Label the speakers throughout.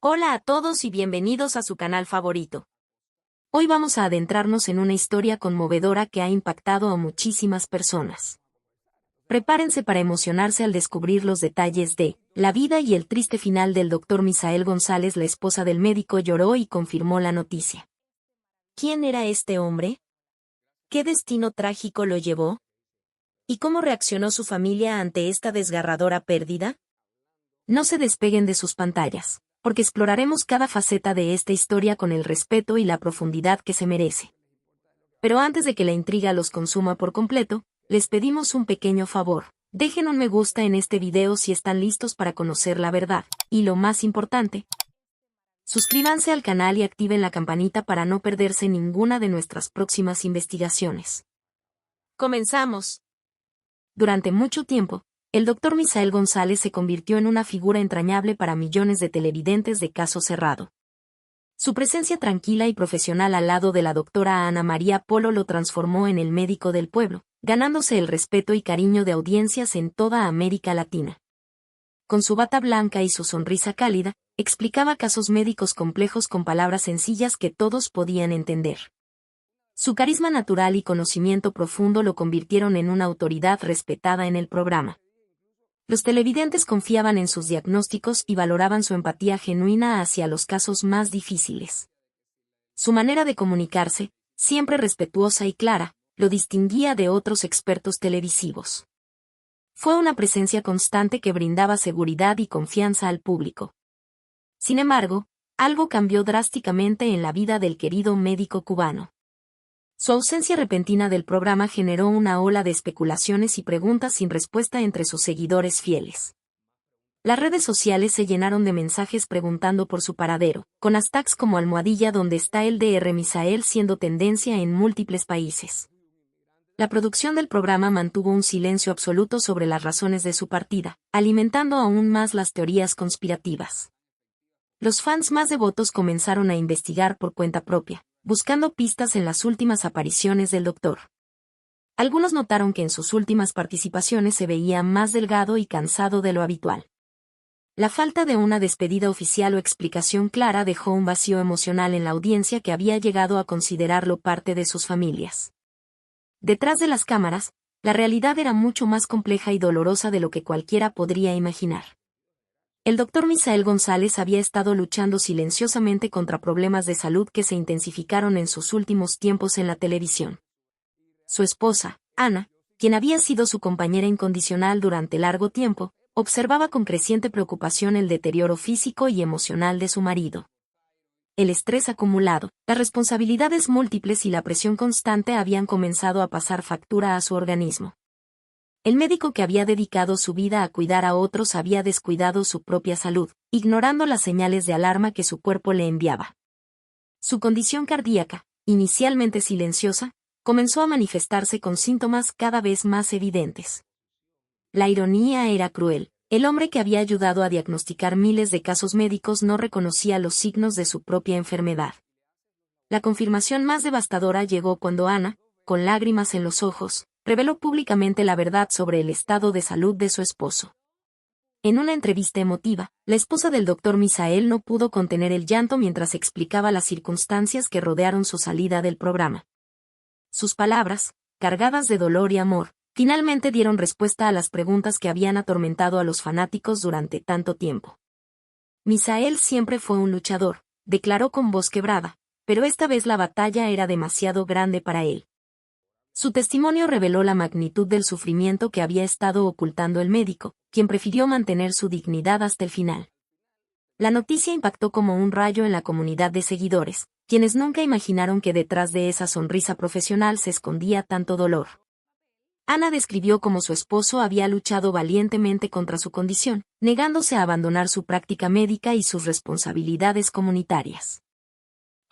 Speaker 1: Hola a todos y bienvenidos a su canal favorito. Hoy vamos a adentrarnos en una historia conmovedora que ha impactado a muchísimas personas. Prepárense para emocionarse al descubrir los detalles de la vida y el triste final del Dr. Misael González. La esposa del médico lloró y confirmó la noticia. ¿Quién era este hombre? ¿Qué destino trágico lo llevó? ¿Y cómo reaccionó su familia ante esta desgarradora pérdida? No se despeguen de sus pantallas, porque exploraremos cada faceta de esta historia con el respeto y la profundidad que se merece. Pero antes de que la intriga los consuma por completo, les pedimos un pequeño favor. Dejen un me gusta en este video si están listos para conocer la verdad. Y lo más importante, suscríbanse al canal y activen la campanita para no perderse ninguna de nuestras próximas investigaciones. ¡Comenzamos! Durante mucho tiempo, el Dr. Misael González se convirtió en una figura entrañable para millones de televidentes de Caso Cerrado. Su presencia tranquila y profesional al lado de la doctora Ana María Polo lo transformó en el médico del pueblo, ganándose el respeto y cariño de audiencias en toda América Latina. Con su bata blanca y su sonrisa cálida, explicaba casos médicos complejos con palabras sencillas que todos podían entender. Su carisma natural y conocimiento profundo lo convirtieron en una autoridad respetada en el programa. Los televidentes confiaban en sus diagnósticos y valoraban su empatía genuina hacia los casos más difíciles. Su manera de comunicarse, siempre respetuosa y clara, lo distinguía de otros expertos televisivos. Fue una presencia constante que brindaba seguridad y confianza al público. Sin embargo, algo cambió drásticamente en la vida del querido médico cubano. Su ausencia repentina del programa generó una ola de especulaciones y preguntas sin respuesta entre sus seguidores fieles. Las redes sociales se llenaron de mensajes preguntando por su paradero, con hashtags como almohadilla donde está el Dr. Misael siendo tendencia en múltiples países. La producción del programa mantuvo un silencio absoluto sobre las razones de su partida, alimentando aún más las teorías conspirativas. Los fans más devotos comenzaron a investigar por cuenta propia, buscando pistas en las últimas apariciones del doctor. Algunos notaron que en sus últimas participaciones se veía más delgado y cansado de lo habitual. La falta de una despedida oficial o explicación clara dejó un vacío emocional en la audiencia que había llegado a considerarlo parte de sus familias. Detrás de las cámaras, la realidad era mucho más compleja y dolorosa de lo que cualquiera podría imaginar. El Dr. Misael González había estado luchando silenciosamente contra problemas de salud que se intensificaron en sus últimos tiempos en la televisión. Su esposa, Ana, quien había sido su compañera incondicional durante largo tiempo, observaba con creciente preocupación el deterioro físico y emocional de su marido. El estrés acumulado, las responsabilidades múltiples y la presión constante habían comenzado a pasar factura a su organismo. El médico que había dedicado su vida a cuidar a otros había descuidado su propia salud, ignorando las señales de alarma que su cuerpo le enviaba. Su condición cardíaca, inicialmente silenciosa, comenzó a manifestarse con síntomas cada vez más evidentes. La ironía era cruel. El hombre que había ayudado a diagnosticar miles de casos médicos no reconocía los signos de su propia enfermedad. La confirmación más devastadora llegó cuando Ana, con lágrimas en los ojos, reveló públicamente la verdad sobre el estado de salud de su esposo. En una entrevista emotiva, la esposa del Dr. Misael no pudo contener el llanto mientras explicaba las circunstancias que rodearon su salida del programa. Sus palabras, cargadas de dolor y amor, finalmente dieron respuesta a las preguntas que habían atormentado a los fanáticos durante tanto tiempo. Misael siempre fue un luchador, declaró con voz quebrada, pero esta vez la batalla era demasiado grande para él. Su testimonio reveló la magnitud del sufrimiento que había estado ocultando el médico, quien prefirió mantener su dignidad hasta el final. La noticia impactó como un rayo en la comunidad de seguidores, quienes nunca imaginaron que detrás de esa sonrisa profesional se escondía tanto dolor. Ana describió cómo su esposo había luchado valientemente contra su condición, negándose a abandonar su práctica médica y sus responsabilidades comunitarias.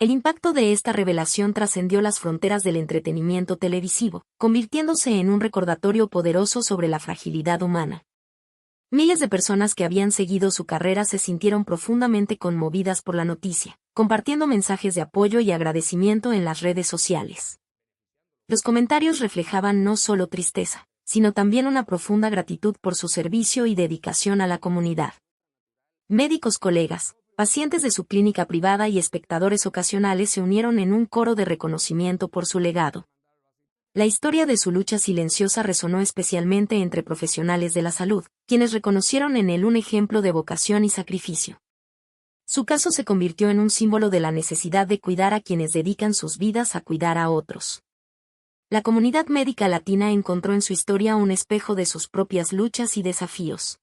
Speaker 1: El impacto de esta revelación trascendió las fronteras del entretenimiento televisivo, convirtiéndose en un recordatorio poderoso sobre la fragilidad humana. Miles de personas que habían seguido su carrera se sintieron profundamente conmovidas por la noticia, compartiendo mensajes de apoyo y agradecimiento en las redes sociales. Los comentarios reflejaban no solo tristeza, sino también una profunda gratitud por su servicio y dedicación a la comunidad. Médicos colegas, Pacientes de su clínica privada y espectadores ocasionales se unieron en un coro de reconocimiento por su legado. La historia de su lucha silenciosa resonó especialmente entre profesionales de la salud, quienes reconocieron en él un ejemplo de vocación y sacrificio. Su caso se convirtió en un símbolo de la necesidad de cuidar a quienes dedican sus vidas a cuidar a otros. La comunidad médica latina encontró en su historia un espejo de sus propias luchas y desafíos.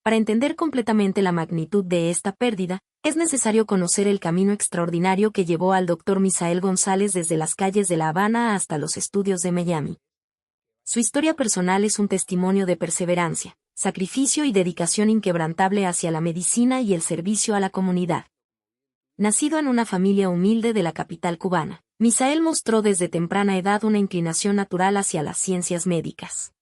Speaker 1: Para entender completamente la magnitud de esta pérdida, es necesario conocer el camino extraordinario que llevó al Dr. Misael González desde las calles de La Habana hasta los estudios de Miami. Su historia personal es un testimonio de perseverancia, sacrificio y dedicación inquebrantable hacia la medicina y el servicio a la comunidad. Nacido en una familia humilde de la capital cubana, Misael mostró desde temprana edad una inclinación natural hacia las ciencias médicas.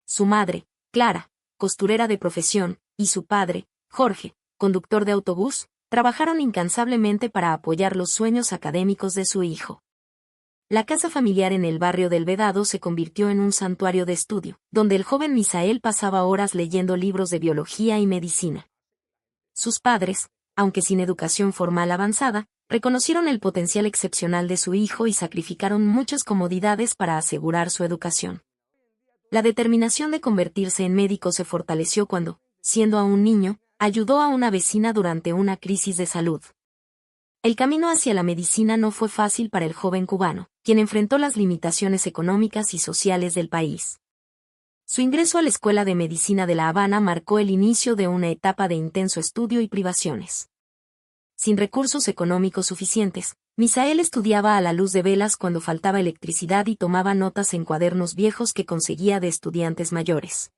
Speaker 1: Su madre, Clara, costurera de profesión, y su padre, Jorge, conductor de autobús, trabajaron incansablemente para apoyar los sueños académicos de su hijo. La casa familiar en el barrio del Vedado se convirtió en un santuario de estudio, donde el joven Misael pasaba horas leyendo libros de biología y medicina. Sus padres, aunque sin educación formal avanzada, reconocieron el potencial excepcional de su hijo y sacrificaron muchas comodidades para asegurar su educación. La determinación de convertirse en médico se fortaleció cuando, siendo aún niño, ayudó a una vecina durante una crisis de salud. El camino hacia la medicina no fue fácil para el joven cubano, quien enfrentó las limitaciones económicas y sociales del país. Su ingreso a la Escuela de Medicina de La Habana marcó el inicio de una etapa de intenso estudio y privaciones. Sin recursos económicos suficientes, Misael estudiaba a la luz de velas cuando faltaba electricidad y tomaba notas en cuadernos viejos que conseguía de estudiantes mayores.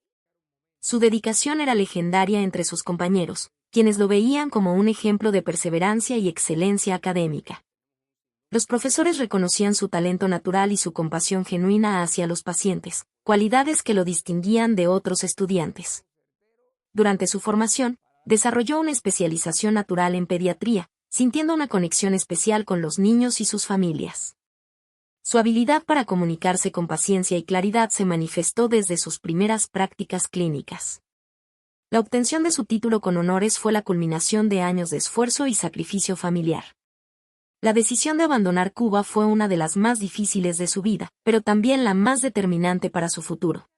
Speaker 1: Su dedicación era legendaria entre sus compañeros, quienes lo veían como un ejemplo de perseverancia y excelencia académica. Los profesores reconocían su talento natural y su compasión genuina hacia los pacientes, cualidades que lo distinguían de otros estudiantes. Durante su formación, desarrolló una especialización natural en pediatría, sintiendo una conexión especial con los niños y sus familias. Su habilidad para comunicarse con paciencia y claridad se manifestó desde sus primeras prácticas clínicas. La obtención de su título con honores fue la culminación de años de esfuerzo y sacrificio familiar. La decisión de abandonar Cuba fue una de las más difíciles de su vida, pero también la más determinante para su futuro.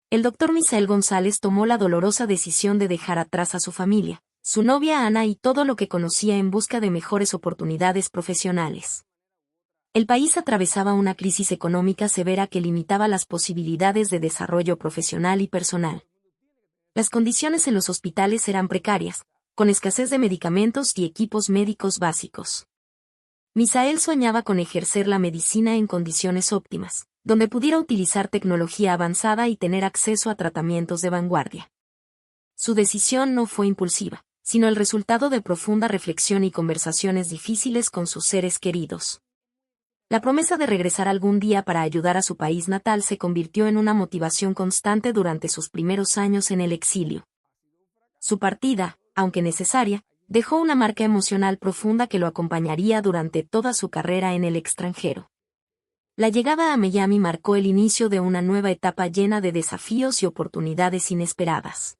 Speaker 1: El Dr. Misael González tomó la dolorosa decisión de dejar atrás a su familia, su novia Ana y todo lo que conocía en busca de mejores oportunidades profesionales. El país atravesaba una crisis económica severa que limitaba las posibilidades de desarrollo profesional y personal. Las condiciones en los hospitales eran precarias, con escasez de medicamentos y equipos médicos básicos. Misael soñaba con ejercer la medicina en condiciones óptimas, donde pudiera utilizar tecnología avanzada y tener acceso a tratamientos de vanguardia. Su decisión no fue impulsiva, sino el resultado de profunda reflexión y conversaciones difíciles con sus seres queridos. La promesa de regresar algún día para ayudar a su país natal se convirtió en una motivación constante durante sus primeros años en el exilio. Su partida, aunque necesaria, dejó una marca emocional profunda que lo acompañaría durante toda su carrera en el extranjero. La llegada a Miami marcó el inicio de una nueva etapa llena de desafíos y oportunidades inesperadas.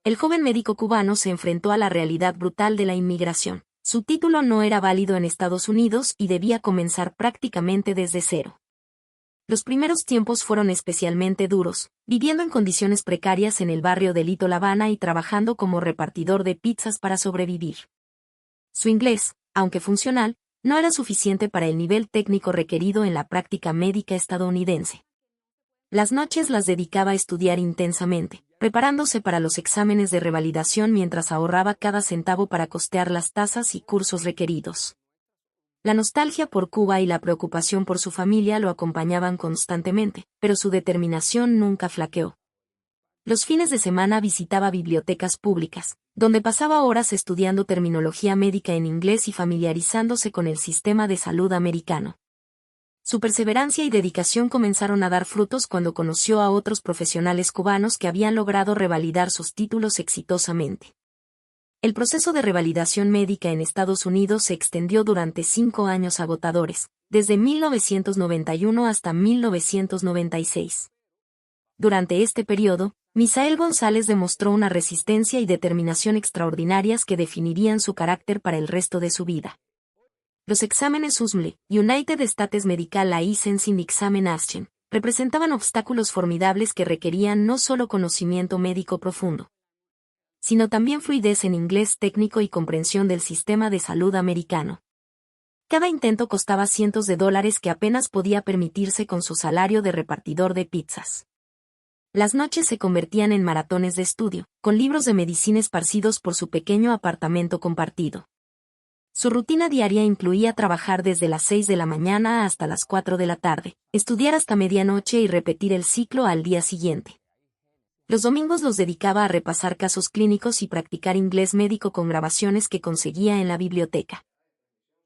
Speaker 1: El joven médico cubano se enfrentó a la realidad brutal de la inmigración. Su título no era válido en Estados Unidos y debía comenzar prácticamente desde cero. Los primeros tiempos fueron especialmente duros, viviendo en condiciones precarias en el barrio de Little Havana y trabajando como repartidor de pizzas para sobrevivir. Su inglés, aunque funcional, no era suficiente para el nivel técnico requerido en la práctica médica estadounidense. Las noches las dedicaba a estudiar intensamente, preparándose para los exámenes de revalidación mientras ahorraba cada centavo para costear las tasas y cursos requeridos. La nostalgia por Cuba y la preocupación por su familia lo acompañaban constantemente, pero su determinación nunca flaqueó. Los fines de semana visitaba bibliotecas públicas, donde pasaba horas estudiando terminología médica en inglés y familiarizándose con el sistema de salud americano. Su perseverancia y dedicación comenzaron a dar frutos cuando conoció a otros profesionales cubanos que habían logrado revalidar sus títulos exitosamente. El proceso de revalidación médica en Estados Unidos se extendió durante 5 años agotadores, desde 1991 hasta 1996. Durante este periodo, Misael González demostró una resistencia y determinación extraordinarias que definirían su carácter para el resto de su vida. Los exámenes USMLE, United States Medical Licensing Examination, representaban obstáculos formidables que requerían no solo conocimiento médico profundo, sino también fluidez en inglés técnico y comprensión del sistema de salud americano. Cada intento costaba cientos de dólares que apenas podía permitirse con su salario de repartidor de pizzas. Las noches se convertían en maratones de estudio, con libros de medicina esparcidos por su pequeño apartamento compartido. Su rutina diaria incluía trabajar desde las 6 de la mañana hasta las 4 de la tarde, estudiar hasta medianoche y repetir el ciclo al día siguiente. Los domingos los dedicaba a repasar casos clínicos y practicar inglés médico con grabaciones que conseguía en la biblioteca.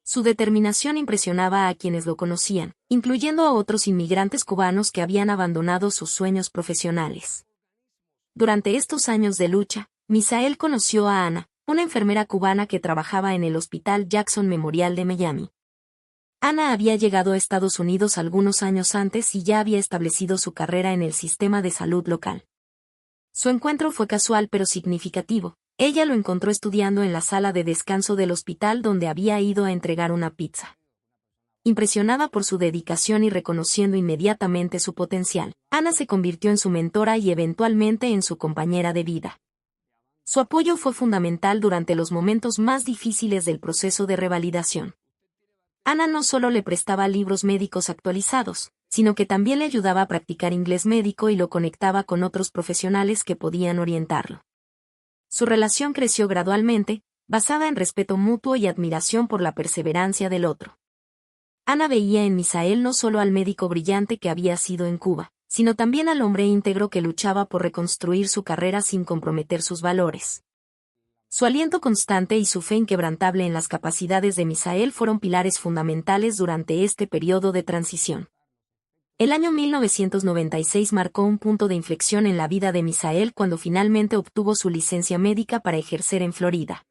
Speaker 1: Su determinación impresionaba a quienes lo conocían, incluyendo a otros inmigrantes cubanos que habían abandonado sus sueños profesionales. Durante estos años de lucha, Misael conoció a Ana, una enfermera cubana que trabajaba en el Hospital Jackson Memorial de Miami. Ana había llegado a Estados Unidos algunos años antes y ya había establecido su carrera en el sistema de salud local. Su encuentro fue casual pero significativo. Ella lo encontró estudiando en la sala de descanso del hospital donde había ido a entregar una pizza. Impresionada por su dedicación y reconociendo inmediatamente su potencial, Ana se convirtió en su mentora y eventualmente en su compañera de vida. Su apoyo fue fundamental durante los momentos más difíciles del proceso de revalidación. Ana no solo le prestaba libros médicos actualizados, sino que también le ayudaba a practicar inglés médico y lo conectaba con otros profesionales que podían orientarlo. Su relación creció gradualmente, basada en respeto mutuo y admiración por la perseverancia del otro. Ana veía en Misael no solo al médico brillante que había sido en Cuba, sino también al hombre íntegro que luchaba por reconstruir su carrera sin comprometer sus valores. Su aliento constante y su fe inquebrantable en las capacidades de Misael fueron pilares fundamentales durante este periodo de transición. El año 1996 marcó un punto de inflexión en la vida de Misael cuando finalmente obtuvo su licencia médica para ejercer en Florida.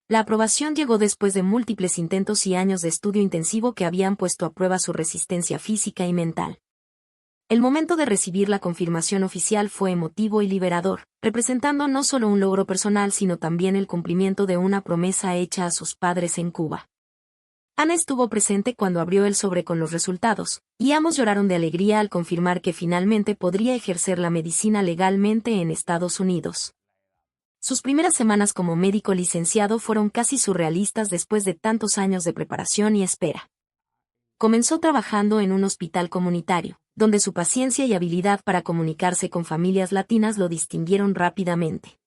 Speaker 1: La aprobación llegó después de múltiples intentos y años de estudio intensivo que habían puesto a prueba su resistencia física y mental. El momento de recibir la confirmación oficial fue emotivo y liberador, representando no solo un logro personal sino también el cumplimiento de una promesa hecha a sus padres en Cuba. Ana estuvo presente cuando abrió el sobre con los resultados, y ambos lloraron de alegría al confirmar que finalmente podría ejercer la medicina legalmente en Estados Unidos. Sus primeras semanas como médico licenciado fueron casi surrealistas después de tantos años de preparación y espera. Comenzó trabajando en un hospital comunitario, donde su paciencia y habilidad para comunicarse con familias latinas lo distinguieron rápidamente.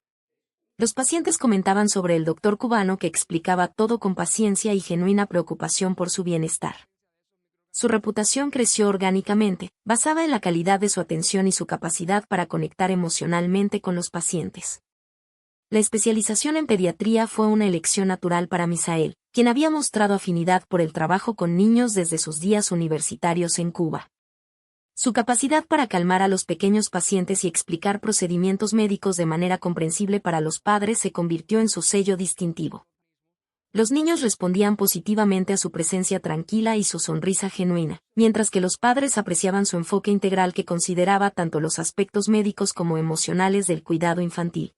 Speaker 1: Los pacientes comentaban sobre el doctor cubano que explicaba todo con paciencia y genuina preocupación por su bienestar. Su reputación creció orgánicamente, basada en la calidad de su atención y su capacidad para conectar emocionalmente con los pacientes. La especialización en pediatría fue una elección natural para Misael, quien había mostrado afinidad por el trabajo con niños desde sus días universitarios en Cuba. Su capacidad para calmar a los pequeños pacientes y explicar procedimientos médicos de manera comprensible para los padres se convirtió en su sello distintivo. Los niños respondían positivamente a su presencia tranquila y su sonrisa genuina, mientras que los padres apreciaban su enfoque integral que consideraba tanto los aspectos médicos como emocionales del cuidado infantil.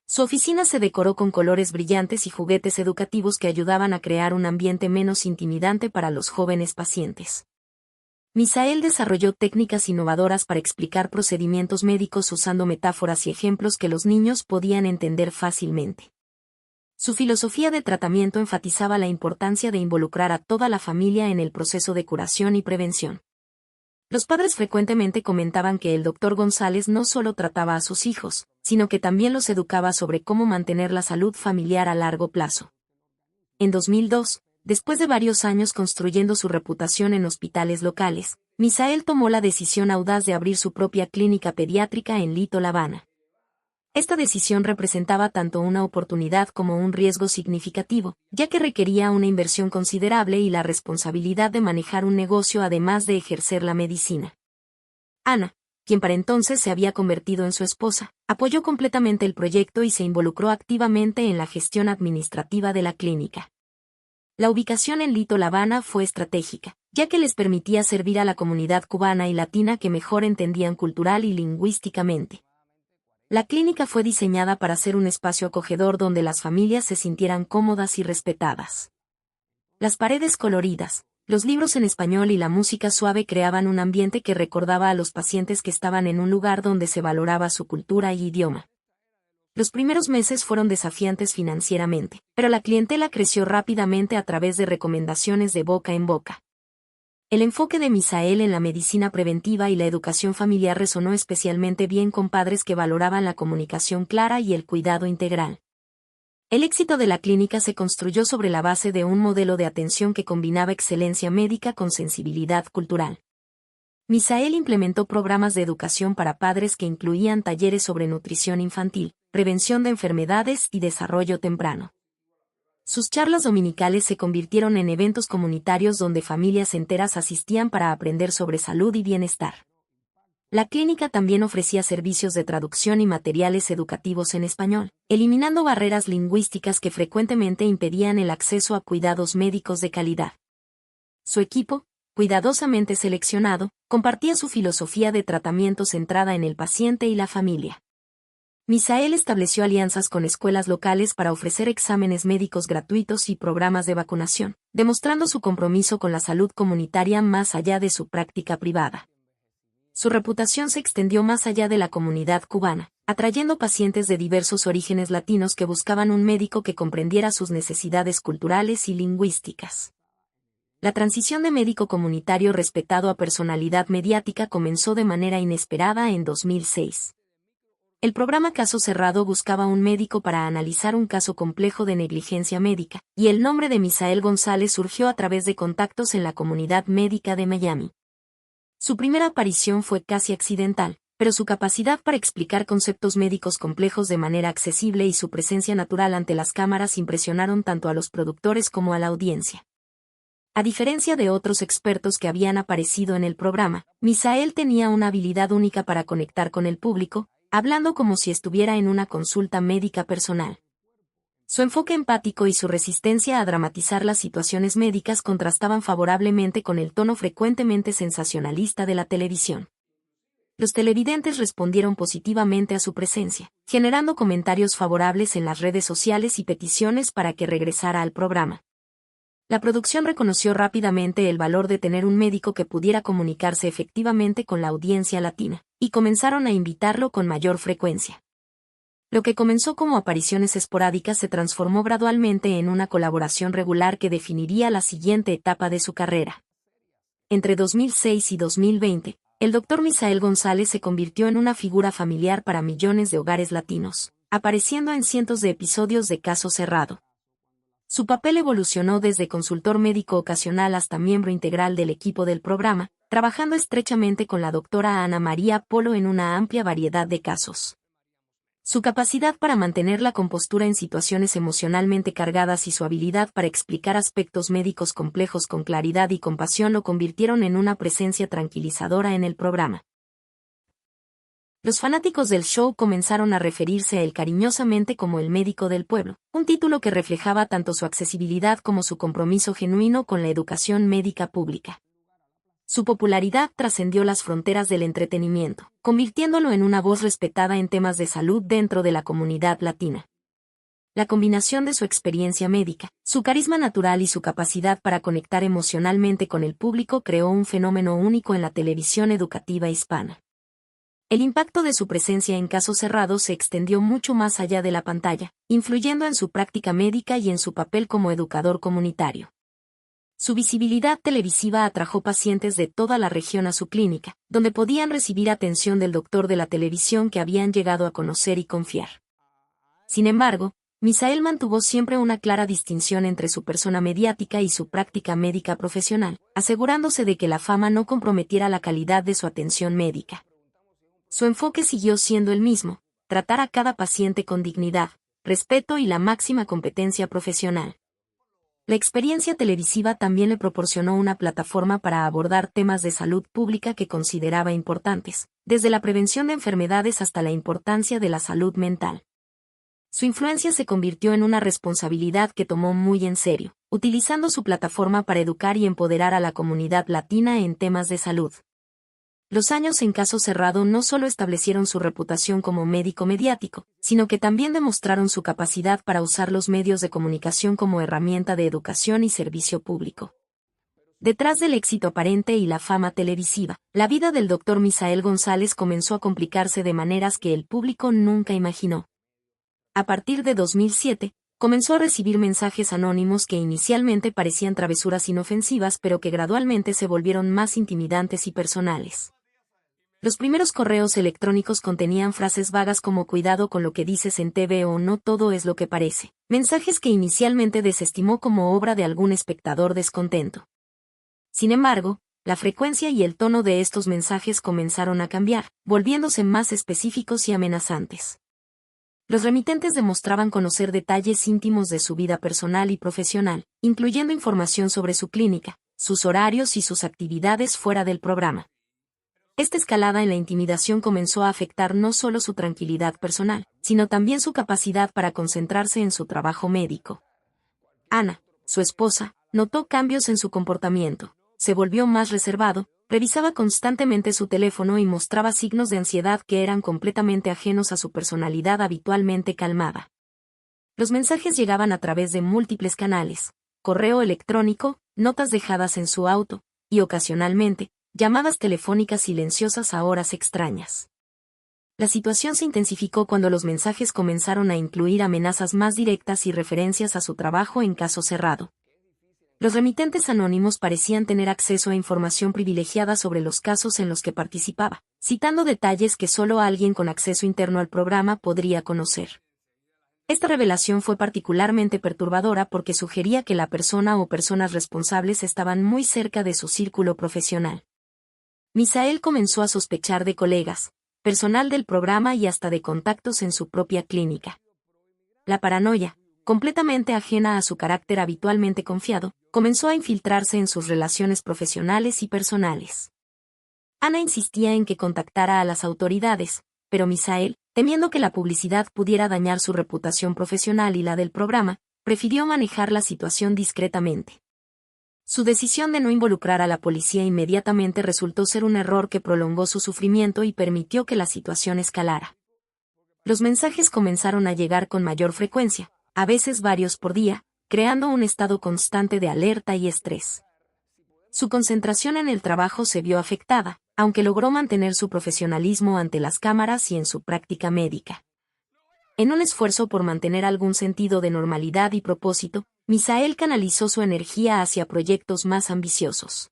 Speaker 1: Su oficina se decoró con colores brillantes y juguetes educativos que ayudaban a crear un ambiente menos intimidante para los jóvenes pacientes. Misael desarrolló técnicas innovadoras para explicar procedimientos médicos usando metáforas y ejemplos que los niños podían entender fácilmente. Su filosofía de tratamiento enfatizaba la importancia de involucrar a toda la familia en el proceso de curación y prevención. Los padres frecuentemente comentaban que el Dr. González no solo trataba a sus hijos, sino que también los educaba sobre cómo mantener la salud familiar a largo plazo. En 2002, después de varios años construyendo su reputación en hospitales locales, Misael tomó la decisión audaz de abrir su propia clínica pediátrica en Lito, La Habana. Esta decisión representaba tanto una oportunidad como un riesgo significativo, ya que requería una inversión considerable y la responsabilidad de manejar un negocio además de ejercer la medicina. Ana, quien para entonces se había convertido en su esposa, apoyó completamente el proyecto y se involucró activamente en la gestión administrativa de la clínica. La ubicación en Lito La Habana fue estratégica, ya que les permitía servir a la comunidad cubana y latina que mejor entendían cultural y lingüísticamente. La clínica fue diseñada para ser un espacio acogedor donde las familias se sintieran cómodas y respetadas. Las paredes coloridas, los libros en español y la música suave creaban un ambiente que recordaba a los pacientes que estaban en un lugar donde se valoraba su cultura y idioma. Los primeros meses fueron desafiantes financieramente, pero la clientela creció rápidamente a través de recomendaciones de boca en boca. El enfoque de Misael en la medicina preventiva y la educación familiar resonó especialmente bien con padres que valoraban la comunicación clara y el cuidado integral. El éxito de la clínica se construyó sobre la base de un modelo de atención que combinaba excelencia médica con sensibilidad cultural. Misael implementó programas de educación para padres que incluían talleres sobre nutrición infantil, prevención de enfermedades y desarrollo temprano. Sus charlas dominicales se convirtieron en eventos comunitarios donde familias enteras asistían para aprender sobre salud y bienestar. La clínica también ofrecía servicios de traducción y materiales educativos en español, eliminando barreras lingüísticas que frecuentemente impedían el acceso a cuidados médicos de calidad. Su equipo, cuidadosamente seleccionado, compartía su filosofía de tratamiento centrada en el paciente y la familia. Misael estableció alianzas con escuelas locales para ofrecer exámenes médicos gratuitos y programas de vacunación, demostrando su compromiso con la salud comunitaria más allá de su práctica privada. Su reputación se extendió más allá de la comunidad cubana, atrayendo pacientes de diversos orígenes latinos que buscaban un médico que comprendiera sus necesidades culturales y lingüísticas. La transición de médico comunitario respetado a personalidad mediática comenzó de manera inesperada en 2006. El programa Caso Cerrado buscaba un médico para analizar un caso complejo de negligencia médica, y el nombre de Misael González surgió a través de contactos en la comunidad médica de Miami. Su primera aparición fue casi accidental, pero su capacidad para explicar conceptos médicos complejos de manera accesible y su presencia natural ante las cámaras impresionaron tanto a los productores como a la audiencia. A diferencia de otros expertos que habían aparecido en el programa, Misael tenía una habilidad única para conectar con el público, hablando como si estuviera en una consulta médica personal. Su enfoque empático y su resistencia a dramatizar las situaciones médicas contrastaban favorablemente con el tono frecuentemente sensacionalista de la televisión. Los televidentes respondieron positivamente a su presencia, generando comentarios favorables en las redes sociales y peticiones para que regresara al programa. La producción reconoció rápidamente el valor de tener un médico que pudiera comunicarse efectivamente con la audiencia latina, y comenzaron a invitarlo con mayor frecuencia. Lo que comenzó como apariciones esporádicas se transformó gradualmente en una colaboración regular que definiría la siguiente etapa de su carrera. Entre 2006 y 2020, el Dr. Misael González se convirtió en una figura familiar para millones de hogares latinos, apareciendo en cientos de episodios de Caso Cerrado. Su papel evolucionó desde consultor médico ocasional hasta miembro integral del equipo del programa, trabajando estrechamente con la doctora Ana María Polo en una amplia variedad de casos. Su capacidad para mantener la compostura en situaciones emocionalmente cargadas y su habilidad para explicar aspectos médicos complejos con claridad y compasión lo convirtieron en una presencia tranquilizadora en el programa. Los fanáticos del show comenzaron a referirse a él cariñosamente como el médico del pueblo, un título que reflejaba tanto su accesibilidad como su compromiso genuino con la educación médica pública. Su popularidad trascendió las fronteras del entretenimiento, convirtiéndolo en una voz respetada en temas de salud dentro de la comunidad latina. La combinación de su experiencia médica, su carisma natural y su capacidad para conectar emocionalmente con el público creó un fenómeno único en la televisión educativa hispana. El impacto de su presencia en Caso Cerrado se extendió mucho más allá de la pantalla, influyendo en su práctica médica y en su papel como educador comunitario. Su visibilidad televisiva atrajo pacientes de toda la región a su clínica, donde podían recibir atención del doctor de la televisión que habían llegado a conocer y confiar. Sin embargo, Misael mantuvo siempre una clara distinción entre su persona mediática y su práctica médica profesional, asegurándose de que la fama no comprometiera la calidad de su atención médica. Su enfoque siguió siendo el mismo: tratar a cada paciente con dignidad, respeto y la máxima competencia profesional. La experiencia televisiva también le proporcionó una plataforma para abordar temas de salud pública que consideraba importantes, desde la prevención de enfermedades hasta la importancia de la salud mental. Su influencia se convirtió en una responsabilidad que tomó muy en serio, utilizando su plataforma para educar y empoderar a la comunidad latina en temas de salud. Los años en Caso Cerrado no solo establecieron su reputación como médico mediático, sino que también demostraron su capacidad para usar los medios de comunicación como herramienta de educación y servicio público. Detrás del éxito aparente y la fama televisiva, la vida del Dr. Misael González comenzó a complicarse de maneras que el público nunca imaginó. A partir de 2007, comenzó a recibir mensajes anónimos que inicialmente parecían travesuras inofensivas pero que gradualmente se volvieron más intimidantes y personales. Los primeros correos electrónicos contenían frases vagas como "cuidado con lo que dices en TV" o "no todo es lo que parece", mensajes que inicialmente desestimó como obra de algún espectador descontento. Sin embargo, la frecuencia y el tono de estos mensajes comenzaron a cambiar, volviéndose más específicos y amenazantes. Los remitentes demostraban conocer detalles íntimos de su vida personal y profesional, incluyendo información sobre su clínica, sus horarios y sus actividades fuera del programa. Esta escalada en la intimidación comenzó a afectar no solo su tranquilidad personal, sino también su capacidad para concentrarse en su trabajo médico. Ana, su esposa, notó cambios en su comportamiento. Se volvió más reservado, revisaba constantemente su teléfono y mostraba signos de ansiedad que eran completamente ajenos a su personalidad habitualmente calmada. Los mensajes llegaban a través de múltiples canales: correo electrónico, notas dejadas en su auto, y ocasionalmente, llamadas telefónicas silenciosas a horas extrañas. La situación se intensificó cuando los mensajes comenzaron a incluir amenazas más directas y referencias a su trabajo en Caso Cerrado. Los remitentes anónimos parecían tener acceso a información privilegiada sobre los casos en los que participaba, citando detalles que solo alguien con acceso interno al programa podría conocer. Esta revelación fue particularmente perturbadora porque sugería que la persona o personas responsables estaban muy cerca de su círculo profesional. Misael comenzó a sospechar de colegas, personal del programa y hasta de contactos en su propia clínica. La paranoia, completamente ajena a su carácter habitualmente confiado, comenzó a infiltrarse en sus relaciones profesionales y personales. Ana insistía en que contactara a las autoridades, pero Misael, temiendo que la publicidad pudiera dañar su reputación profesional y la del programa, prefirió manejar la situación discretamente. Su decisión de no involucrar a la policía inmediatamente resultó ser un error que prolongó su sufrimiento y permitió que la situación escalara. Los mensajes comenzaron a llegar con mayor frecuencia, a veces varios por día, creando un estado constante de alerta y estrés. Su concentración en el trabajo se vio afectada, aunque logró mantener su profesionalismo ante las cámaras y en su práctica médica. En un esfuerzo por mantener algún sentido de normalidad y propósito, Misael canalizó su energía hacia proyectos más ambiciosos.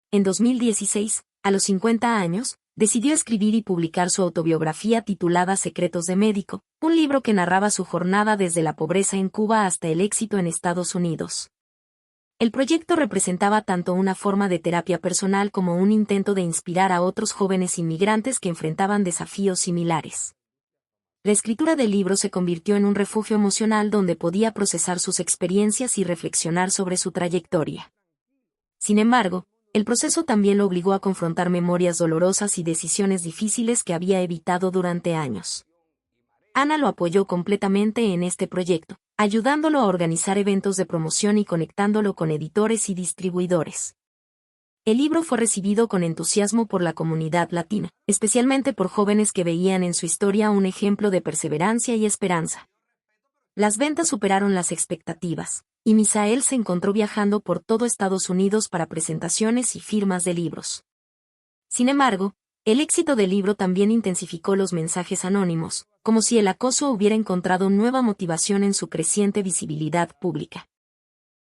Speaker 1: En 2016, a los 50 años, decidió escribir y publicar su autobiografía titulada Secretos de Médico, un libro que narraba su jornada desde la pobreza en Cuba hasta el éxito en Estados Unidos. El proyecto representaba tanto una forma de terapia personal como un intento de inspirar a otros jóvenes inmigrantes que enfrentaban desafíos similares. La escritura del libro se convirtió en un refugio emocional donde podía procesar sus experiencias y reflexionar sobre su trayectoria. Sin embargo, el proceso también lo obligó a confrontar memorias dolorosas y decisiones difíciles que había evitado durante años. Ana lo apoyó completamente en este proyecto, ayudándolo a organizar eventos de promoción y conectándolo con editores y distribuidores. El libro fue recibido con entusiasmo por la comunidad latina, especialmente por jóvenes que veían en su historia un ejemplo de perseverancia y esperanza. Las ventas superaron las expectativas, y Misael se encontró viajando por todo Estados Unidos para presentaciones y firmas de libros. Sin embargo, el éxito del libro también intensificó los mensajes anónimos, como si el acoso hubiera encontrado nueva motivación en su creciente visibilidad pública.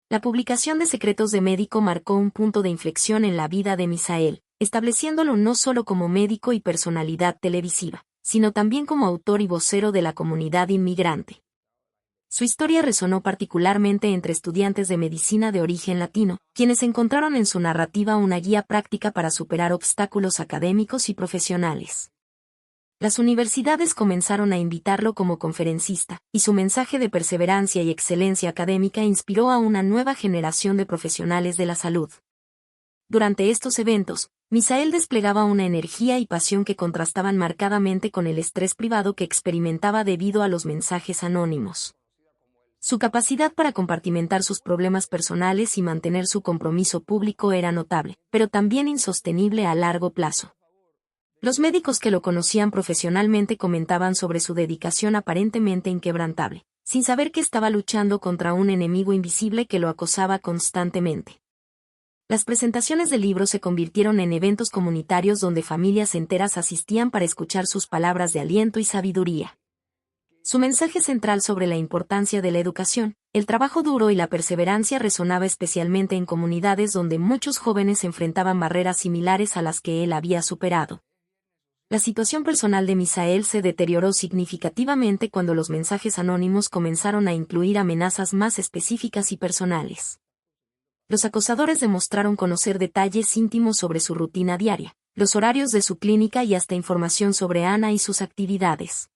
Speaker 1: La publicación de Secretos de Médico marcó un punto de inflexión en la vida de Misael, estableciéndolo no solo como médico y personalidad televisiva, sino también como autor y vocero de la comunidad inmigrante. Su historia resonó particularmente entre estudiantes de medicina de origen latino, quienes encontraron en su narrativa una guía práctica para superar obstáculos académicos y profesionales. Las universidades comenzaron a invitarlo como conferencista, y su mensaje de perseverancia y excelencia académica inspiró a una nueva generación de profesionales de la salud. Durante estos eventos, Misael desplegaba una energía y pasión que contrastaban marcadamente con el estrés privado que experimentaba debido a los mensajes anónimos. Su capacidad para compartimentar sus problemas personales y mantener su compromiso público era notable, pero también insostenible a largo plazo. Los médicos que lo conocían profesionalmente comentaban sobre su dedicación aparentemente inquebrantable, sin saber que estaba luchando contra un enemigo invisible que lo acosaba constantemente. Las presentaciones del libro se convirtieron en eventos comunitarios donde familias enteras asistían para escuchar sus palabras de aliento y sabiduría. Su mensaje central sobre la importancia de la educación, el trabajo duro y la perseverancia resonaba especialmente en comunidades donde muchos jóvenes enfrentaban barreras similares a las que él había superado. La situación personal de Misael se deterioró significativamente cuando los mensajes anónimos comenzaron a incluir amenazas más específicas y personales. Los acosadores demostraron conocer detalles íntimos sobre su rutina diaria, los horarios de su clínica y hasta información sobre Ana y sus actividades.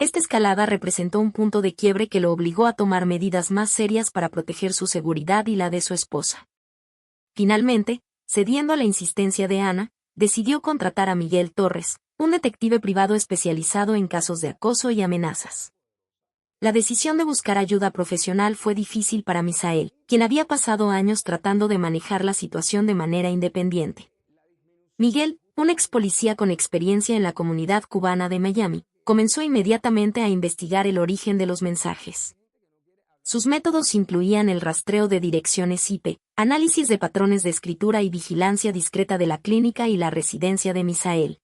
Speaker 1: Esta escalada representó un punto de quiebre que lo obligó a tomar medidas más serias para proteger su seguridad y la de su esposa. Finalmente, cediendo a la insistencia de Ana, decidió contratar a Miguel Torres, un detective privado especializado en casos de acoso y amenazas. La decisión de buscar ayuda profesional fue difícil para Misael, quien había pasado años tratando de manejar la situación de manera independiente. Miguel, un ex policía con experiencia en la comunidad cubana de Miami, comenzó inmediatamente a investigar el origen de los mensajes. Sus métodos incluían el rastreo de direcciones IP, análisis de patrones de escritura y vigilancia discreta de la clínica y la residencia de Misael.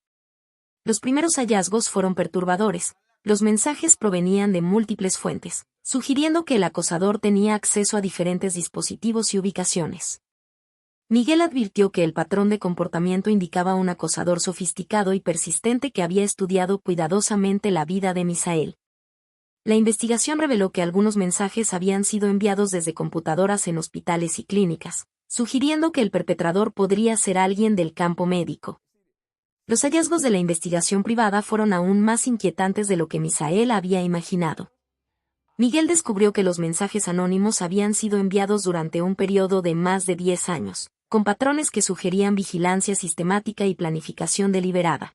Speaker 1: Los primeros hallazgos fueron perturbadores. Los mensajes provenían de múltiples fuentes, sugiriendo que el acosador tenía acceso a diferentes dispositivos y ubicaciones. Miguel advirtió que el patrón de comportamiento indicaba un acosador sofisticado y persistente que había estudiado cuidadosamente la vida de Misael. La investigación reveló que algunos mensajes habían sido enviados desde computadoras en hospitales y clínicas, sugiriendo que el perpetrador podría ser alguien del campo médico. Los hallazgos de la investigación privada fueron aún más inquietantes de lo que Misael había imaginado. Miguel descubrió que los mensajes anónimos habían sido enviados durante un periodo de más de 10 años, con patrones que sugerían vigilancia sistemática y planificación deliberada.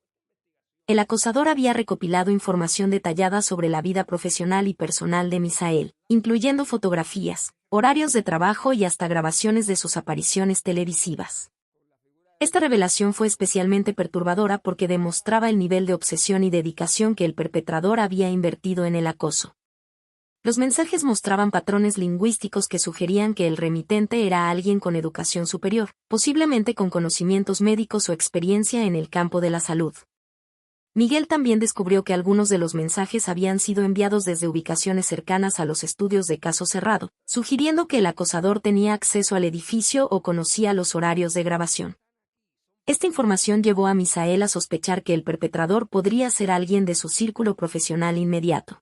Speaker 1: El acosador había recopilado información detallada sobre la vida profesional y personal de Misael, incluyendo fotografías, horarios de trabajo y hasta grabaciones de sus apariciones televisivas. Esta revelación fue especialmente perturbadora porque demostraba el nivel de obsesión y dedicación que el perpetrador había invertido en el acoso. Los mensajes mostraban patrones lingüísticos que sugerían que el remitente era alguien con educación superior, posiblemente con conocimientos médicos o experiencia en el campo de la salud. Miguel también descubrió que algunos de los mensajes habían sido enviados desde ubicaciones cercanas a los estudios de caso cerrado, sugiriendo que el acosador tenía acceso al edificio o conocía los horarios de grabación. Esta información llevó a Misael a sospechar que el perpetrador podría ser alguien de su círculo profesional inmediato.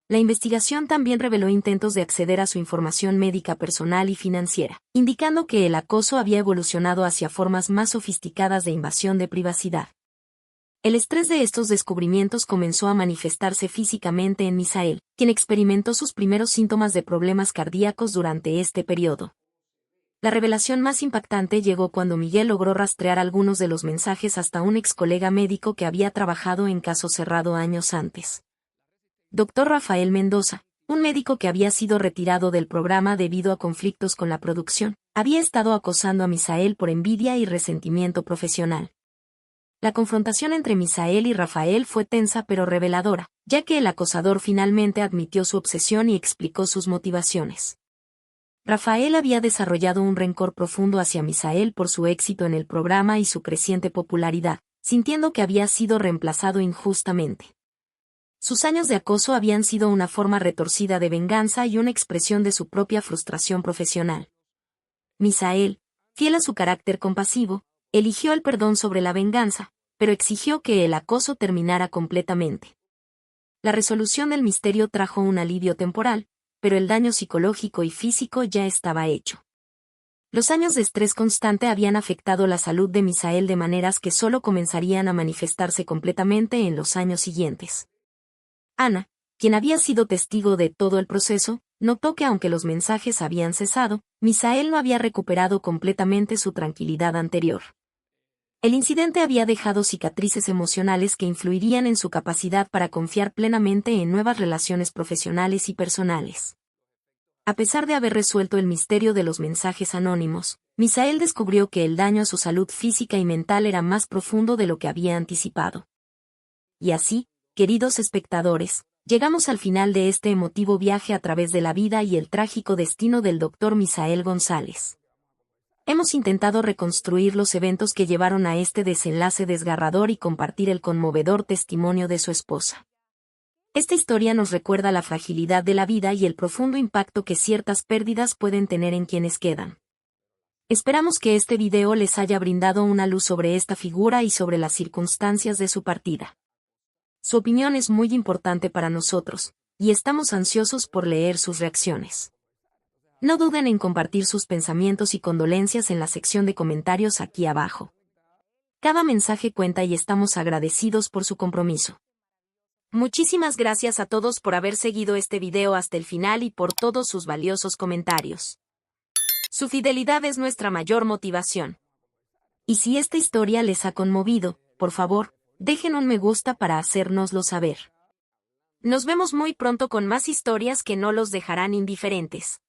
Speaker 1: La investigación también reveló intentos de acceder a su información médica personal y financiera, indicando que el acoso había evolucionado hacia formas más sofisticadas de invasión de privacidad. El estrés de estos descubrimientos comenzó a manifestarse físicamente en Misael, quien experimentó sus primeros síntomas de problemas cardíacos durante este periodo. La revelación más impactante llegó cuando Miguel logró rastrear algunos de los mensajes hasta un ex colega médico que había trabajado en caso cerrado años antes. Dr. Rafael Mendoza, un médico que había sido retirado del programa debido a conflictos con la producción, había estado acosando a Misael por envidia y resentimiento profesional. La confrontación entre Misael y Rafael fue tensa pero reveladora, ya que el acosador finalmente admitió su obsesión y explicó sus motivaciones. Rafael había desarrollado un rencor profundo hacia Misael por su éxito en el programa y su creciente popularidad, sintiendo que había sido reemplazado injustamente. Sus años de acoso habían sido una forma retorcida de venganza y una expresión de su propia frustración profesional. Misael, fiel a su carácter compasivo, eligió el perdón sobre la venganza, pero exigió que el acoso terminara completamente. La resolución del misterio trajo un alivio temporal, pero el daño psicológico y físico ya estaba hecho. Los años de estrés constante habían afectado la salud de Misael de maneras que solo comenzarían a manifestarse completamente en los años siguientes. Ana, quien había sido testigo de todo el proceso, notó que aunque los mensajes habían cesado, Misael no había recuperado completamente su tranquilidad anterior. El incidente había dejado cicatrices emocionales que influirían en su capacidad para confiar plenamente en nuevas relaciones profesionales y personales. A pesar de haber resuelto el misterio de los mensajes anónimos, Misael descubrió que el daño a su salud física y mental era más profundo de lo que había anticipado. Y así, queridos espectadores, llegamos al final de este emotivo viaje a través de la vida y el trágico destino del Dr. Misael González. Hemos intentado reconstruir los eventos que llevaron a este desenlace desgarrador y compartir el conmovedor testimonio de su esposa. Esta historia nos recuerda la fragilidad de la vida y el profundo impacto que ciertas pérdidas pueden tener en quienes quedan. Esperamos que este video les haya brindado una luz sobre esta figura y sobre las circunstancias de su partida. Su opinión es muy importante para nosotros, y estamos ansiosos por leer sus reacciones. No duden en compartir sus pensamientos y condolencias en la sección de comentarios aquí abajo. Cada mensaje cuenta y estamos agradecidos por su compromiso. Muchísimas gracias a todos por haber seguido este video hasta el final y por todos sus valiosos comentarios. Su fidelidad es nuestra mayor motivación. Y si esta historia les ha conmovido, por favor, dejen un me gusta para hacérnoslo saber. Nos vemos muy pronto con más historias que no los dejarán indiferentes.